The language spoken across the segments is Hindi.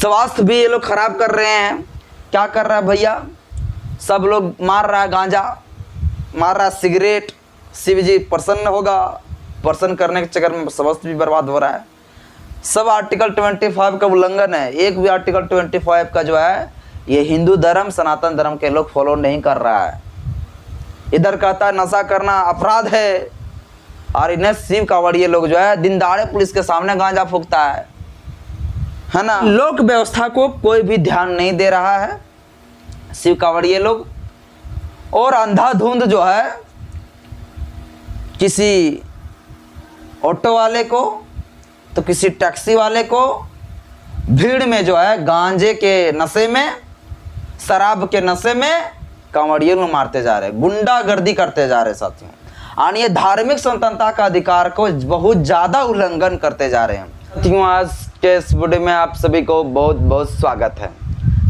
स्वास्थ्य भी ये लोग खराब कर रहे हैं। क्या कर रहा है भैया, सब लोग मार रहा है गांजा, मार रहा है सिगरेट। शिव जी प्रसन्न होगा, प्रसन्न करने के चक्कर में स्वास्थ्य भी बर्बाद हो रहा है। सब आर्टिकल 25 का उल्लंघन है। एक भी आर्टिकल 25 का जो है ये हिंदू धर्म सनातन धर्म के लोग फॉलो नहीं कर रहा है। इधर कहता है नशा करना अपराध है, और इन्हें शिव कांवड़िए लोग जो है दिन दहाड़े पुलिस के सामने गांजा फूकता है ना। लोक व्यवस्था को कोई भी ध्यान नहीं दे रहा है शिव कांवड़िए लोग। और अंधाधुंध जो है किसी ऑटो वाले को तो किसी टैक्सी वाले को भीड़ में जो है गांजे के नशे में, शराब के नशे में कांवड़िए लोग मारते जा रहे, गुंडागर्दी करते जा रहे साथियों। और ये धार्मिक स्वतंत्रता का अधिकार को बहुत ज़्यादा उल्लंघन करते जा रहे हैं साथियों। आज के इस वीडियो में आप सभी को बहुत बहुत स्वागत है।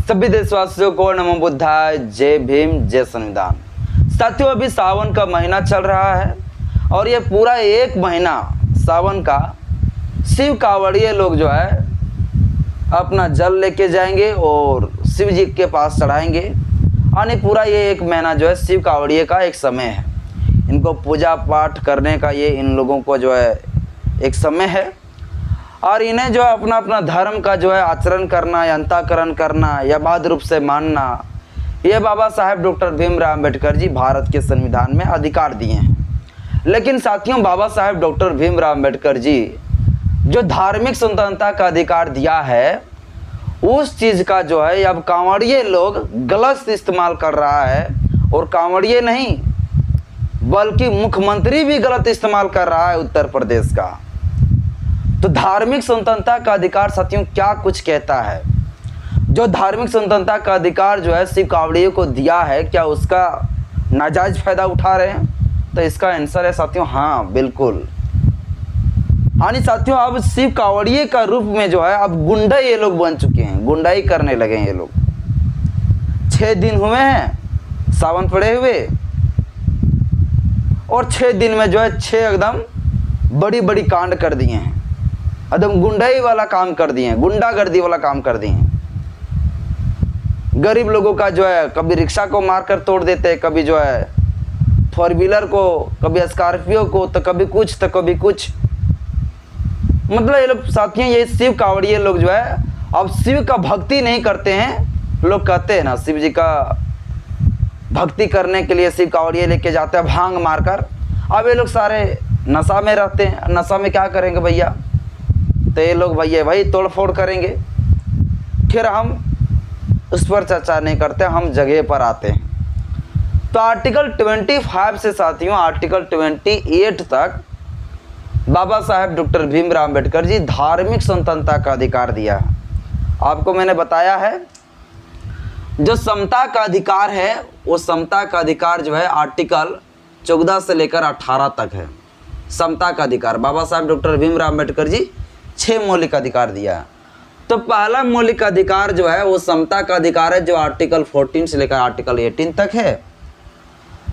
सभी देशवासियों को नमो बुद्धाय, जय भीम, जय संविधान। साथियों अभी सावन का महीना चल रहा है और ये पूरा एक महीना सावन का शिव कांवड़िए लोग जो है अपना जल लेके जाएंगे और शिव जी के पास चढ़ाएंगे। यानी पूरा ये एक महीना जो है शिव कांवड़िए का एक समय है। इनको पूजा पाठ करने का ये इन लोगों को जो है एक समय है, और इन्हें जो है अपना अपना धर्म का जो है आचरण करना या अंतःकरण करना या बाध रूप से मानना, ये बाबा साहेब डॉक्टर भीमराव अम्बेडकर जी भारत के संविधान में अधिकार दिए हैं। लेकिन साथियों बाबा साहेब डॉक्टर भीमराव अम्बेडकर जी जो धार्मिक स्वतंत्रता का अधिकार दिया है, उस चीज़ का जो है अब कांवड़िए लोग गलत इस्तेमाल कर रहा है। और कांवड़िए नहीं बल्कि मुख्यमंत्री भी गलत इस्तेमाल कर रहा है उत्तर प्रदेश का। तो धार्मिक स्वतंत्रता का अधिकार साथियों क्या कुछ कहता है? जो धार्मिक स्वतंत्रता का अधिकार जो है शिव कांवड़िए को दिया है, क्या उसका नाजायज फायदा उठा रहे हैं? तो इसका आंसर है साथियों हाँ, बिल्कुल। यानी साथियों अब शिव कांवड़िए का रूप में जो है अब गुंडा ये लोग बन चुके हैं, गुंडाई करने लगे हैं ये लोग। 6 दिन हुए हैं सावन पड़े हुए, और 6 दिन में जो है 6 एकदम बड़ी बड़ी कांड कर दिए हैं, एकदम गुंडाई वाला काम कर दिए हैं, गुंडागर्दी वाला काम कर दिए हैं। गरीब लोगों का जो है कभी रिक्शा को मारकर तोड़ देते हैं, कभी जो है 4 व्हीलर को, कभी स्कॉर्पियो को, तो कभी कुछ तो कभी कुछ। मतलब ये लोग साथियों ये शिव कांवड़िए लोग जो है अब शिव का भक्ति नहीं करते हैं। लोग कहते हैं ना शिव जी का भक्ति करने के लिए शिव कांवड़िए लेके जाते हैं भांग मारकर। अब ये लोग सारे नशा में रहते हैं। नशा में क्या करेंगे भैया? तो ये लोग भैया भाई तोड़ फोड़ करेंगे। फिर हम उस पर चर्चा नहीं करते, हम जगह पर आते हैं। तो आर्टिकल 25 से साथियों आर्टिकल 28 तक बाबा साहेब डॉक्टर भीमराव अम्बेडकर जी धार्मिक स्वतंत्रता का अधिकार दिया है। आपको मैंने बताया है जो समता का अधिकार है, वो समता का अधिकार जो है आर्टिकल 14 से लेकर 18 तक है। समता का अधिकार बाबा साहेब डॉक्टर भीमराव अम्बेडकर जी 6 मौलिक अधिकार दिया है। तो पहला मौलिक अधिकार जो है वो समता का अधिकार है, जो आर्टिकल 14 से लेकर आर्टिकल 18 तक है।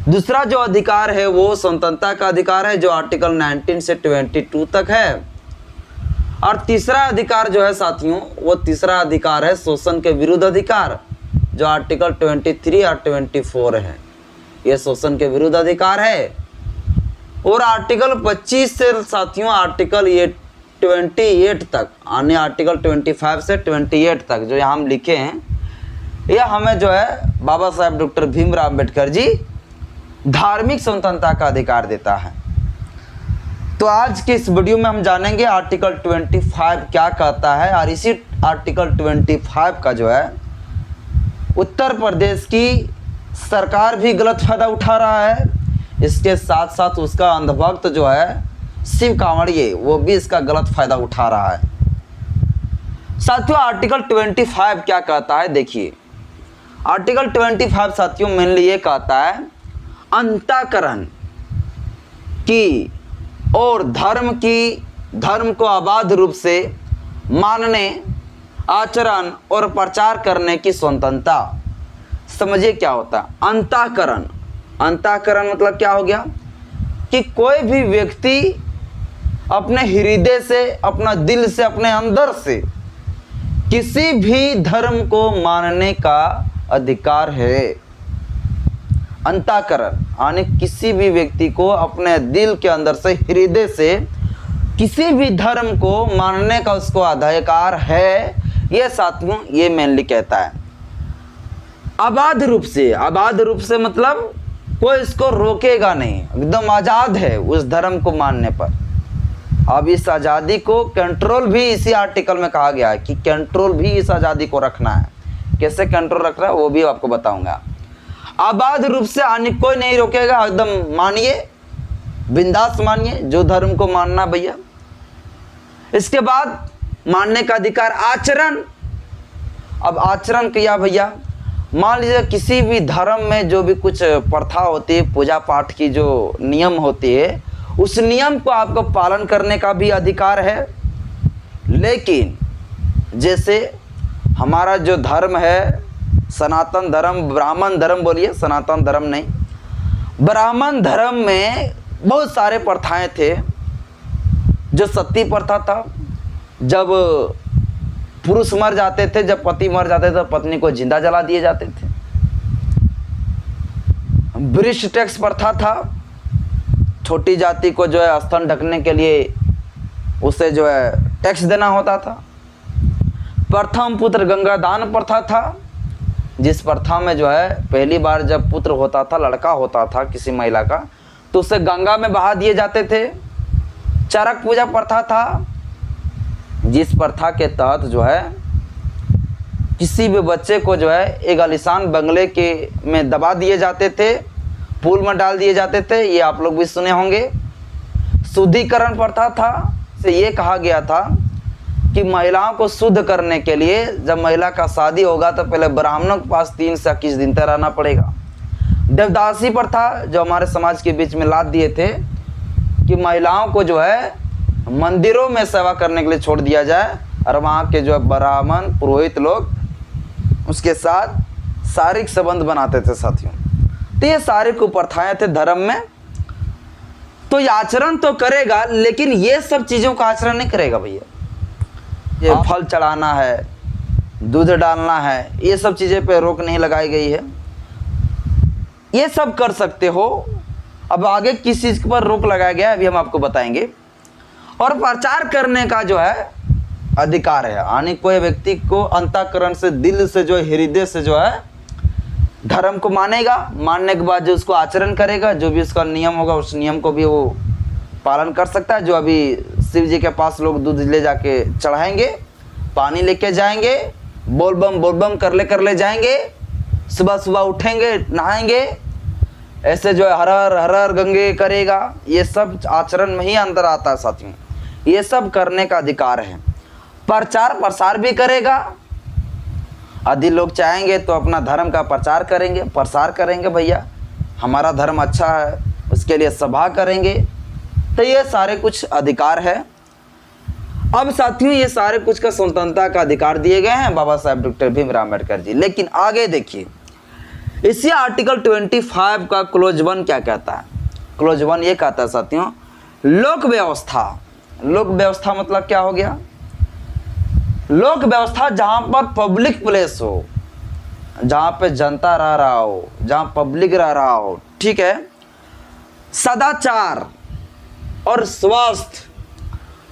दूसरा जो अधिकार है वो स्वतंत्रता का अधिकार है, जो आर्टिकल 19 से 22 तक है। और तीसरा अधिकार जो है साथियों वो तीसरा अधिकार है शोषण के विरुद्ध अधिकार, जो आर्टिकल 23 और 24 है। ये शोषण के विरुद्ध अधिकार है। और आर्टिकल 25 से साथियों आर्टिकल 28 तक, यानी आर्टिकल 25 से 28 तक जो यहाँ हम लिखे हैं, यह हमें जो है बाबा साहेब डॉक्टर भीमराव अम्बेडकर जी धार्मिक स्वतंत्रता का अधिकार देता है। तो आज के इस वीडियो में हम जानेंगे आर्टिकल 25 क्या कहता है। और इसी आर्टिकल 25 का जो है उत्तर प्रदेश की सरकार भी गलत फायदा उठा रहा है। इसके साथ साथ उसका अंधभक्त जो है शिव कांवड़िए वो भी इसका गलत फायदा उठा रहा है। साथियों आर्टिकल 25 क्या कहता है? देखिए आर्टिकल 25 साथियों मेनली ये कहता है अंतःकरण की और धर्म को अबाध रूप से मानने, आचरण और प्रचार करने की स्वतंत्रता। समझिए क्या होता है अंतःकरण? अंतःकरण मतलब क्या हो गया कि कोई भी व्यक्ति अपने हृदय से, अपना दिल से, अपने अंदर से किसी भी धर्म को मानने का अधिकार है। अंतःकरण यानी किसी भी व्यक्ति को अपने दिल के अंदर से, हृदय से किसी भी धर्म को मानने का उसको अधिकार है। ये साथियों ये मेनली कहता है। आबाद रूप से मतलब कोई इसको रोकेगा नहीं, एकदम आज़ाद है उस धर्म को मानने पर। अब इस आज़ादी को कंट्रोल भी इसी आर्टिकल में कहा गया है कि कंट्रोल भी इस आज़ादी को रखना है। कैसे कंट्रोल रखना है वो भी आपको बताऊंगा। आबाद रूप से आने कोई नहीं रोकेगा, एकदम मानिए, बिंदास मानिए जो धर्म को मानना भैया। इसके बाद मानने का अधिकार आचरण। अब आचरण किया भैया, मान लीजिए किसी भी धर्म में जो भी कुछ प्रथा होती है, पूजा पाठ की जो नियम होती है, उस नियम को आपको पालन करने का भी अधिकार है। लेकिन जैसे हमारा जो धर्म है सनातन धर्म, ब्राह्मण धर्म बोलिए, सनातन धर्म नहीं, ब्राह्मण धर्म में बहुत सारे प्रथाएं थे। जो सती प्रथा था, जब पुरुष मर जाते थे, जब पति मर जाते थे तो पत्नी को जिंदा जला दिए जाते थे। वृक्ष टैक्स प्रथा था, छोटी जाति को जो है स्तन ढकने के लिए उसे जो है टैक्स देना होता था। प्रथम पुत्र गंगा दान प्रथा था, जिस प्रथा में जो है पहली बार जब पुत्र होता था, लड़का होता था किसी महिला का, तो उसे गंगा में बहा दिए जाते थे। चरक पूजा प्रथा था, जिस प्रथा के तहत जो है किसी भी बच्चे को जो है एक आलीशान बंगले के में दबा दिए जाते थे, पूल में डाल दिए जाते थे। ये आप लोग भी सुने होंगे। शुद्धिकरण प्रथा था, से ये कहा गया था कि महिलाओं को शुद्ध करने के लिए जब महिला का शादी होगा तो पहले ब्राह्मणों के पास 3 से 21 दिन तक रहना पड़ेगा। देवदासी प्रथा जो हमारे समाज के बीच में लाद दिए थे कि महिलाओं को जो है मंदिरों में सेवा करने के लिए छोड़ दिया जाए, और वहाँ के जो ब्राह्मण पुरोहित लोग उसके साथ शारीरिक संबंध बनाते थे साथियों। तो ये सारी कुप्रथाएं थे धर्म में। तो ये आचरण तो करेगा, लेकिन ये सब चीज़ों का आचरण नहीं करेगा भैया। ये फल चढ़ाना है, दूध डालना है, ये सब चीज़ें पे रोक नहीं लगाई गई है। ये सब कर सकते हो। अब आगे किस चीज़ पर रोक लगाया गया है अभी हम आपको बताएंगे। और प्रचार करने का जो है अधिकार है, यानी कोई व्यक्ति को अंतःकरण से, दिल से, जो हृदय से जो है धर्म को मानेगा, मानने के बाद जो उसको आचरण करेगा, जो भी उसका नियम होगा उस नियम को भी वो पालन कर सकता है। जो अभी शिव जी के पास लोग दूध ले जाके चढ़ाएंगे, पानी लेके जाएंगे, बोल बम कर ले जाएंगे, सुबह सुबह उठेंगे, नहाएंगे, ऐसे जो है हर हर गंगे करेगा। ये सब आचरण में ही अंदर आता है साथियों। ये सब करने का अधिकार है। प्रचार प्रसार भी करेगा। यदि लोग चाहेंगे तो अपना धर्म का प्रचार करेंगे, प्रसार करेंगे, भैया हमारा धर्म अच्छा है, उसके लिए सभा करेंगे। तो ये सारे कुछ अधिकार है। अब साथियों ये सारे कुछ का स्वतंत्रता का अधिकार दिए गए हैं बाबा साहेब डॉक्टर भीमराव अम्बेडकर जी। लेकिन आगे देखिए, इसी आर्टिकल 25 का क्लोज 1 क्या कहता है। क्लोज 1 ये कहता है साथियों, लोक व्यवस्था। लोक व्यवस्था मतलब क्या हो गया? लोक व्यवस्था जहाँ पर पब्लिक प्लेस हो, जहाँ पे जनता रह रहा हो, जहाँ पब्लिक रह रहा हो, ठीक है, सदाचार और स्वास्थ्य,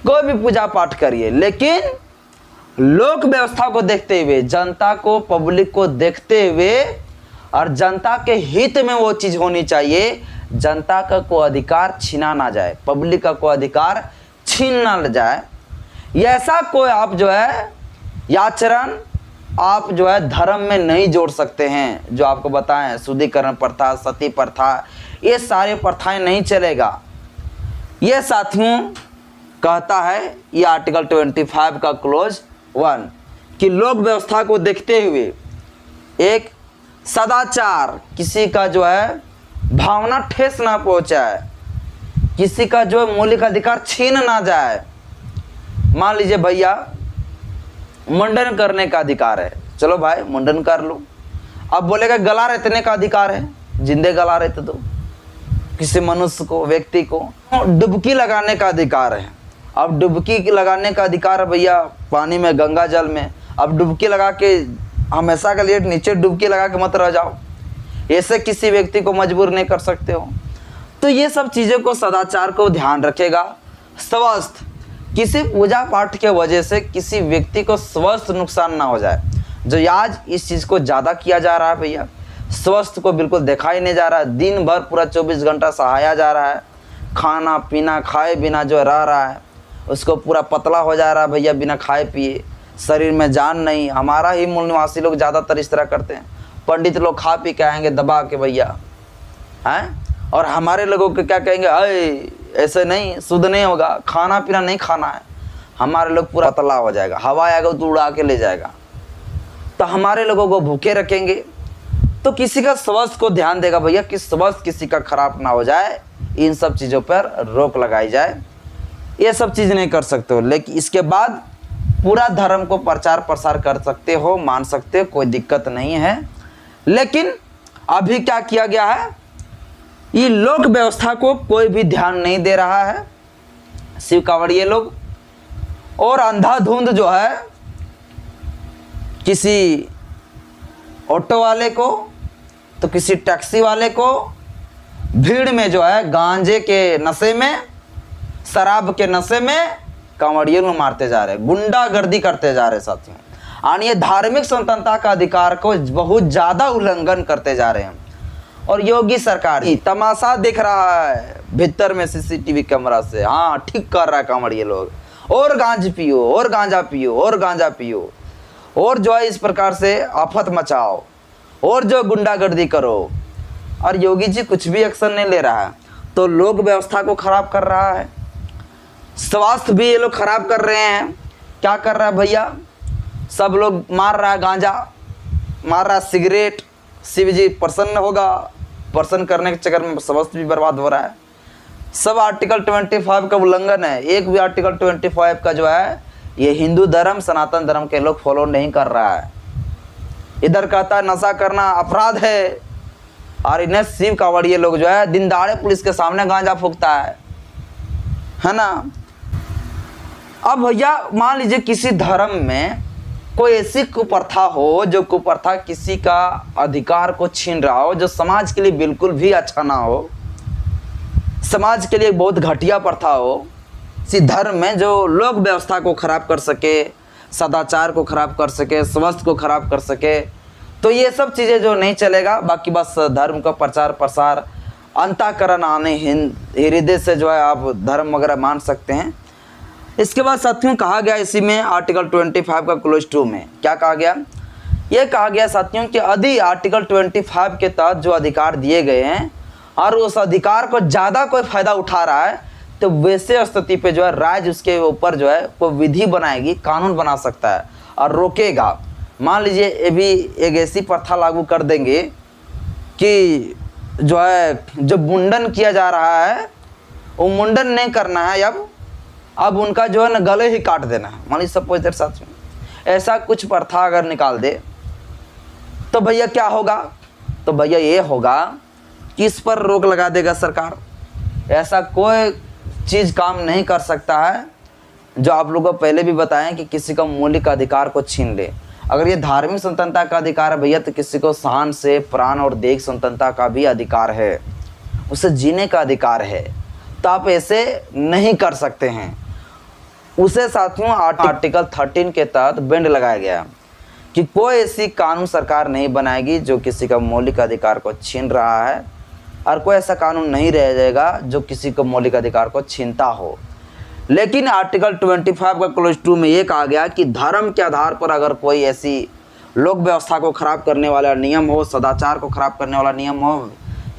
कोई भी पूजा पाठ करिए, लेकिन लोक व्यवस्था को देखते हुए, जनता को, पब्लिक को देखते हुए, और जनता के हित में वो चीज़ होनी चाहिए। जनता का कोई अधिकार छीना ना जाए, पब्लिक का कोई अधिकार छीन ना जाए। ये ऐसा कोई आप जो है आचरण आप जो है धर्म में नहीं जोड़ सकते हैं। जो आपको बताएं, शुद्धिकरण प्रथा, सती प्रथा, ये सारे प्रथाएं नहीं चलेगा। ये साथियों कहता है ये आर्टिकल 25 का क्लोज 1 कि लोक व्यवस्था को देखते हुए एक सदाचार, किसी का जो है भावना ठेस ना पहुंचाए, किसी का जो मौलिक अधिकार छीन ना जाए। मान लीजिए भैया मुंडन करने का अधिकार है, चलो भाई मुंडन कर लो। अब बोलेगा गला रेतने का अधिकार है, जिंदे गला रेत दो किसी मनुष्य को, व्यक्ति को। डुबकी लगाने का अधिकार है। अब डुबकी लगाने का अधिकार है भैया पानी में, गंगा जल में। अब डुबकी लगा के हमेशा के लिए नीचे डुबकी लगा के मत रह जाओ, ऐसे किसी व्यक्ति को मजबूर नहीं कर सकते हो। तो ये सब चीज़ों को, सदाचार को ध्यान रखेगा। स्वास्थ्य, किसी पूजा पाठ के वजह से किसी व्यक्ति को स्वास्थ्य नुकसान ना हो जाए, जो आज इस चीज़ को ज़्यादा किया जा रहा है भैया। स्वास्थ्य को बिल्कुल देखा ही नहीं जा रहा है, दिन भर पूरा 24 घंटा सहाया जा रहा है, खाना पीना खाए बिना जो रह रहा है उसको पूरा पतला हो जा रहा है भैया, बिना खाए पिए, शरीर में जान नहीं। हमारा ही मूल निवासी लोग ज़्यादातर इस तरह करते हैं, पंडित लोग खा पी के आएंगे दबा के भैया हैं, और हमारे लोगों को क्या कहेंगे, अरे ऐसे नहीं, शुद्ध नहीं होगा, खाना पीना नहीं खाना है, हमारे लोग पूरा पतला हो जाएगा, हवा आएगा तो उड़ा के ले जाएगा। तो हमारे लोगों को भूखे रखेंगे, तो किसी का स्वास्थ्य को ध्यान देगा भैया कि स्वास्थ्य किसी का खराब ना हो जाए, इन सब चीज़ों पर रोक लगाई जाए। ये सब चीज़ नहीं कर सकते हो, लेकिन इसके बाद पूरा धर्म को प्रचार प्रसार कर सकते हो, मान सकते हो, कोई दिक्कत नहीं है। लेकिन अभी क्या किया गया है, ये लोक व्यवस्था को कोई भी ध्यान नहीं दे रहा है, शिव कांवड़िए लोग, और अंधाधुंध जो है किसी ऑटो वाले को तो किसी टैक्सी वाले को भीड़ में जो है गांजे के नशे में, शराब के नशे में कांवड़िए लोग मारते जा रहे, गुंडागर्दी करते जा रहे साथियों, और ये धार्मिक स्वतंत्रता का अधिकार को बहुत ज़्यादा उल्लंघन करते जा रहे हैं। और योगी सरकार ही तमाशा देख रहा है भीतर में सीसीटीवी कैमरा से, हाँ ठीक कर रहा है कांवड़िए लोग, और गांज पियो और गांजा पियो और गांजा पियो, और जो है इस प्रकार से आफत मचाओ, और जो गुंडागर्दी करो, और योगी जी कुछ भी एक्शन नहीं ले रहा है। तो लोक व्यवस्था को खराब कर रहा है, स्वास्थ्य भी ये लोग खराब कर रहे हैं। क्या कर रहा है भैया, सब लोग मार रहा है गांजा, मार रहा है सिगरेट, शिव जी प्रसन्न होगा, प्रसन्न करने के चक्कर में स्वास्थ्य भी बर्बाद हो रहा है। सब आर्टिकल 25 का उल्लंघन है, एक भी आर्टिकल 25 का जो है ये हिंदू धर्म सनातन धर्म के लोग फॉलो नहीं कर रहा है। इधर कहता है नशा करना अपराध है, और इन्हें शिव कांवड़िए लोग जो है दिन दहाड़े पुलिस के सामने गांजा फूकता है ना। अब भैया मान लीजिए किसी धर्म में कोई ऐसी कुप्रथा हो, जो कुप्रथा किसी का अधिकार को छीन रहा हो, जो समाज के लिए बिल्कुल भी अच्छा ना हो, समाज के लिए बहुत घटिया प्रथा हो, इसी धर्म में जो लोक व्यवस्था को खराब कर सके, सदाचार को खराब कर सके, स्वास्थ्य को खराब कर सके, तो ये सब चीज़ें जो नहीं चलेगा। बाकी बस धर्म का प्रचार प्रसार, अंतःकरण आने हृदय से जो है आप धर्म वगैरह मान सकते हैं। इसके बाद साथियों कहा गया इसी में आर्टिकल 25 का क्लोज 2 में क्या कहा गया, ये कहा गया साथियों कि यदि आर्टिकल 25 के तहत जो अधिकार दिए गए हैं और उस अधिकार को ज़्यादा कोई फ़ायदा उठा रहा है, तो वैसे स्थिति पे जो है राज्य उसके ऊपर जो है कोई विधि बनाएगी, कानून बना सकता है और रोकेगा। मान लीजिए ये भी एक ऐसी प्रथा लागू कर देंगे कि जो है जो मुंडन किया जा रहा है वो मुंडन नहीं करना है, अब उनका जो है ना गले ही काट देना है। मान लीजिए सपोज दैट साथियों ऐसा कुछ प्रथा अगर निकाल दे तो भैया क्या होगा, तो भैया ये होगा कि इस पर रोक लगा देगा सरकार। ऐसा कोई चीज़ काम नहीं कर सकता है जो आप लोगों को पहले भी बताएं कि किसी का मौलिक अधिकार को छीन ले। अगर ये धार्मिक स्वतंत्रता का अधिकार है भैया, तो किसी को शान से प्राण और देह स्वतंत्रता का भी अधिकार है, उसे जीने का अधिकार है। तो आप ऐसे नहीं कर सकते हैं। उसे साथियों आर्टिकल 13 के तहत बैंड लगाया गया कि कोई ऐसी कानून सरकार नहीं बनाएगी जो किसी का मौलिक अधिकार को छीन रहा है, और कोई ऐसा कानून नहीं रह जाएगा जो किसी को मौलिक अधिकार को छीनता हो। लेकिन आर्टिकल 25 का क्लोज 2 में ये कहा गया कि धर्म के आधार पर अगर कोई ऐसी लोक व्यवस्था को खराब करने वाला नियम हो, सदाचार को खराब करने वाला नियम हो,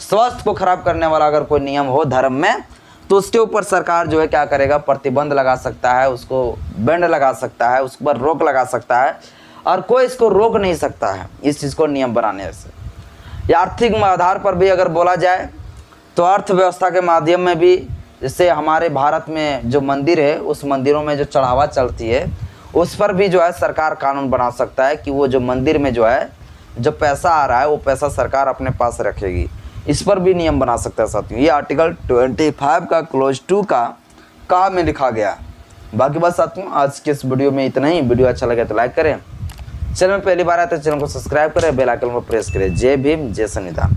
स्वास्थ्य को खराब करने वाला अगर कोई नियम हो धर्म में, तो उसके ऊपर सरकार जो है क्या करेगा, प्रतिबंध लगा सकता है, उसको बैंड लगा सकता है, उस पर रोक लगा सकता है, और कोई इसको रोक नहीं सकता है इस चीज़ को नियम बनाने से। या आर्थिक आधार पर भी अगर बोला जाए तो अर्थव्यवस्था के माध्यम में भी, जैसे हमारे भारत में जो मंदिर है उस मंदिरों में जो चढ़ावा चलती है उस पर भी जो है सरकार कानून बना सकता है कि वो जो मंदिर में जो है जो पैसा आ रहा है वो पैसा सरकार अपने पास रखेगी। इस पर भी नियम बना सकता है साथियों। ये आर्टिकल 25 का क्लोज 2 का में लिखा गया। बाकी बस साथियों आज के इस वीडियो में इतना ही। वीडियो अच्छा लगे तो लाइक करें चैनल में पहली बार आए तो चैनल को सब्सक्राइब करें, बेल आइकन को प्रेस करें। जय भीम, जय संविधान।